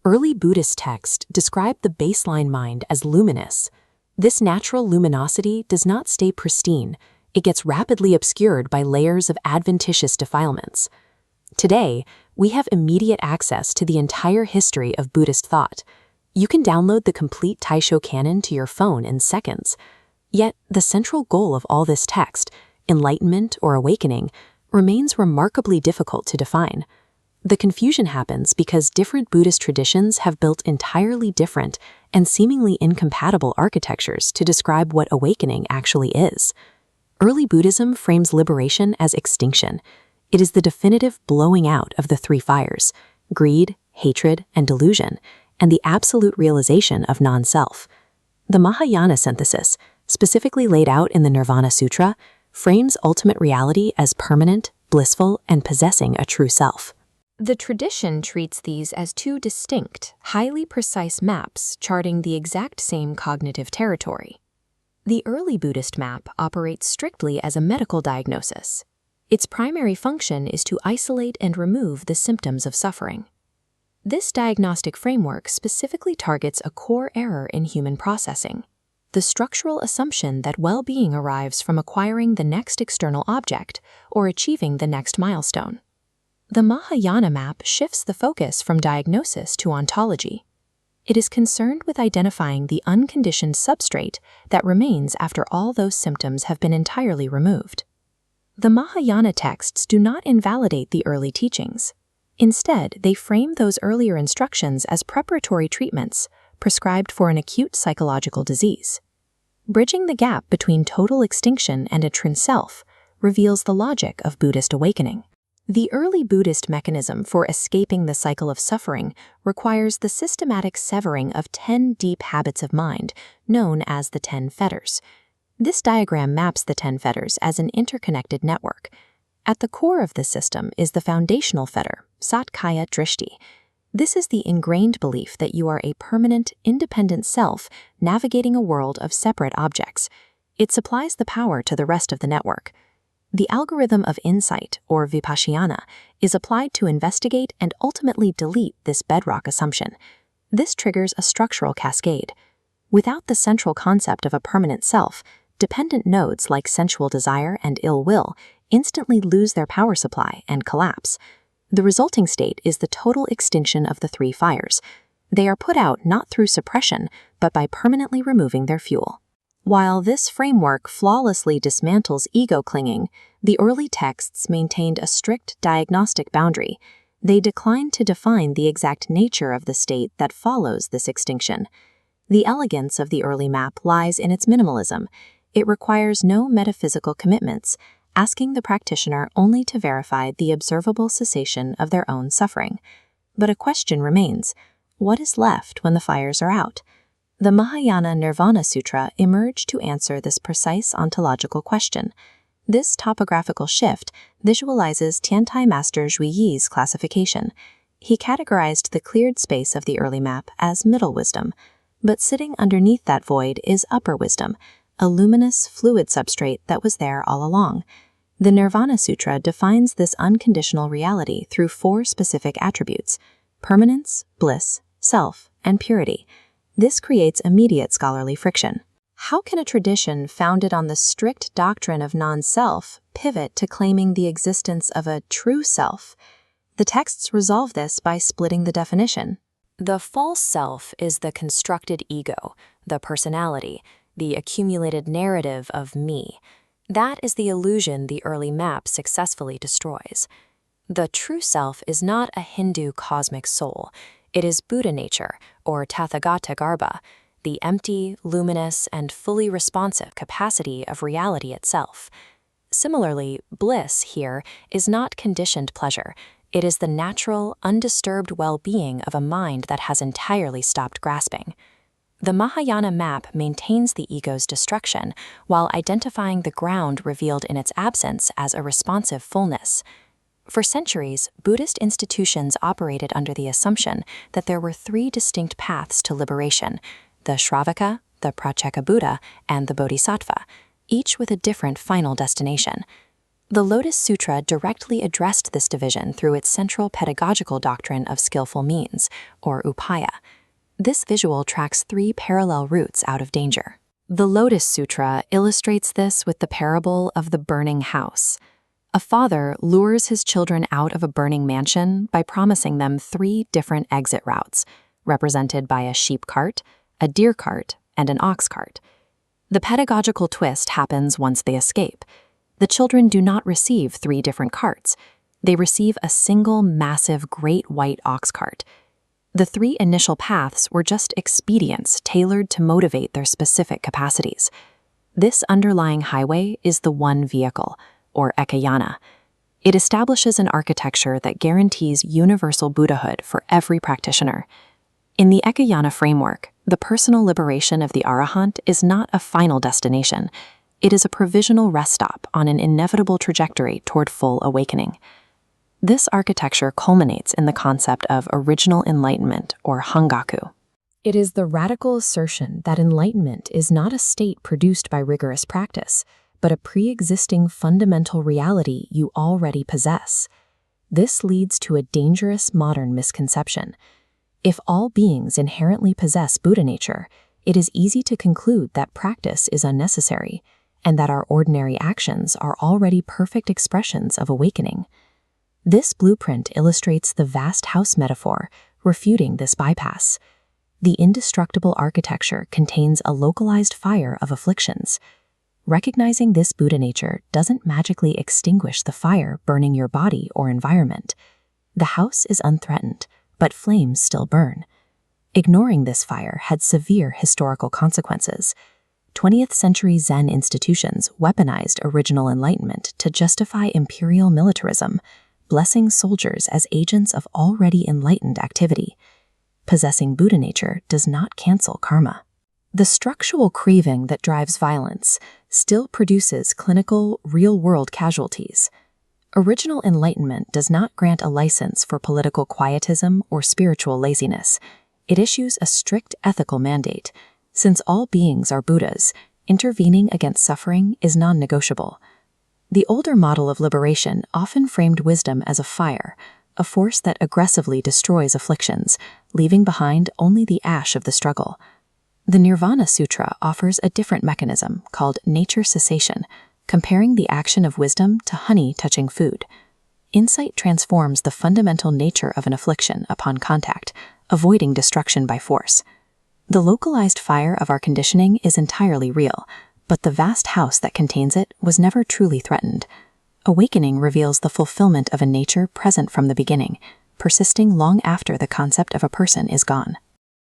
Early Buddhist texts describe the baseline mind as luminous. This natural luminosity does not stay pristine. It gets rapidly obscured by layers of adventitious defilements. Today, we have immediate access to the entire history of Buddhist thought. You can download the complete Taisho canon to your phone in seconds. Yet, the central goal of all this text, enlightenment or awakening, remains remarkably difficult to define. The confusion happens because different Buddhist traditions have built entirely different and seemingly incompatible architectures to describe what awakening actually is. Early Buddhism frames liberation as extinction. It is the definitive blowing out of the three fires: greed, hatred, and delusion, and the absolute realization of non-self. The Mahāyāna synthesis, specifically laid out in the Nirvāṇa Sūtra, frames ultimate reality as permanent, blissful, and possessing a true self. The tradition treats these as two distinct, highly precise maps charting the exact same cognitive territory. The early Buddhist map operates strictly as a medical diagnosis. Its primary function is to isolate and remove the symptoms of suffering. This diagnostic framework specifically targets a core error in human processing: the structural assumption that well-being arrives from acquiring the next external object or achieving the next milestone. The Mahāyāna map shifts the focus from diagnosis to ontology. It is concerned with identifying the unconditioned substrate that remains after all those symptoms have been entirely removed. The Mahāyāna texts do not invalidate the early teachings. Instead, they frame those earlier instructions as preparatory treatments prescribed for an acute psychological disease. Bridging the gap between total extinction and a true self reveals the logic of Buddhist awakening. The early Buddhist mechanism for escaping the cycle of suffering requires the systematic severing of 10 deep habits of mind, known as the 10 fetters. This diagram maps the 10 fetters as an interconnected network. At the core of this system is the foundational fetter, Satkaya Drishti. This is the ingrained belief that you are a permanent, independent self navigating a world of separate objects. It supplies the power to the rest of the network. The algorithm of insight, or vipassana, is applied to investigate and ultimately delete this bedrock assumption. This triggers a structural cascade. Without the central concept of a permanent self, dependent nodes like sensual desire and ill will instantly lose their power supply and collapse. The resulting state is the total extinction of the three fires. They are put out not through suppression, but by permanently removing their fuel. While this framework flawlessly dismantles ego clinging, the early texts maintained a strict diagnostic boundary. They declined to define the exact nature of the state that follows this extinction. The elegance of the early map lies in its minimalism. It requires no metaphysical commitments, asking the practitioner only to verify the observable cessation of their own suffering. But a question remains: what is left when the fires are out? The Mahāyāna Nirvāṇa Sūtra emerged to answer this precise ontological question. This topographical shift visualizes Tiantai Master Zhuyi's classification. He categorized the cleared space of the early map as middle wisdom, but sitting underneath that void is upper wisdom, a luminous, fluid substrate that was there all along. The Nirvāṇa Sūtra defines this unconditional reality through 4 specific attributes: permanence, bliss, self, and purity. This creates immediate scholarly friction. How can a tradition founded on the strict doctrine of non-self pivot to claiming the existence of a true self? The texts resolve this by splitting the definition. The false self is the constructed ego, the personality, the accumulated narrative of me. That is the illusion the early map successfully destroys. The true self is not a Hindu cosmic soul. It is Buddha nature, or Tathagata Garbha, the empty, luminous, and fully responsive capacity of reality itself. Similarly, bliss here is not conditioned pleasure. It is the natural, undisturbed well-being of a mind that has entirely stopped grasping. The Mahāyāna map maintains the ego's destruction while identifying the ground revealed in its absence as a responsive fullness. For centuries, Buddhist institutions operated under the assumption that there were 3 distinct paths to liberation: the Shravaka, the Pratyeka Buddha, and the Bodhisattva, each with a different final destination. The Lotus Sutra directly addressed this division through its central pedagogical doctrine of skillful means, or upaya. This visual tracks 3 parallel routes out of danger. The Lotus Sutra illustrates this with the parable of the burning house. A father lures his children out of a burning mansion by promising them 3 different exit routes, represented by a sheep cart, a deer cart, and an ox cart. The pedagogical twist happens once they escape. The children do not receive 3 different carts. They receive a single massive great white ox cart. The 3 initial paths were just expedients tailored to motivate their specific capacities. This underlying highway is the one vehicle, or ekayana. It establishes an architecture that guarantees universal Buddhahood for every practitioner. In the ekayana framework, the personal liberation of the arahant is not a final destination. It is a provisional rest stop on an inevitable trajectory toward full awakening. This architecture culminates in the concept of original enlightenment, or hangaku. It is the radical assertion that enlightenment is not a state produced by rigorous practice, but a pre-existing fundamental reality you already possess. This leads to a dangerous modern misconception. If all beings inherently possess Buddha nature, it is easy to conclude that practice is unnecessary, and that our ordinary actions are already perfect expressions of awakening. This blueprint illustrates the vast house metaphor, refuting this bypass. The indestructible architecture contains a localized fire of afflictions. Recognizing this Buddha nature doesn't magically extinguish the fire burning your body or environment. The house is unthreatened, but flames still burn. Ignoring this fire had severe historical consequences. 20th century Zen institutions weaponized original enlightenment to justify imperial militarism, blessing soldiers as agents of already enlightened activity. Possessing Buddha nature does not cancel karma. The structural craving that drives violence still produces clinical, real-world casualties. Original enlightenment does not grant a license for political quietism or spiritual laziness. It issues a strict ethical mandate. Since all beings are Buddhas, intervening against suffering is non-negotiable. The older model of liberation often framed wisdom as a fire, a force that aggressively destroys afflictions, leaving behind only the ash of the struggle. The Nirvāṇa Sūtra offers a different mechanism called nature cessation, comparing the action of wisdom to honey touching food. Insight transforms the fundamental nature of an affliction upon contact, avoiding destruction by force. The localized fire of our conditioning is entirely real, but the vast house that contains it was never truly threatened. Awakening reveals the fulfillment of a nature present from the beginning, persisting long after the concept of a person is gone.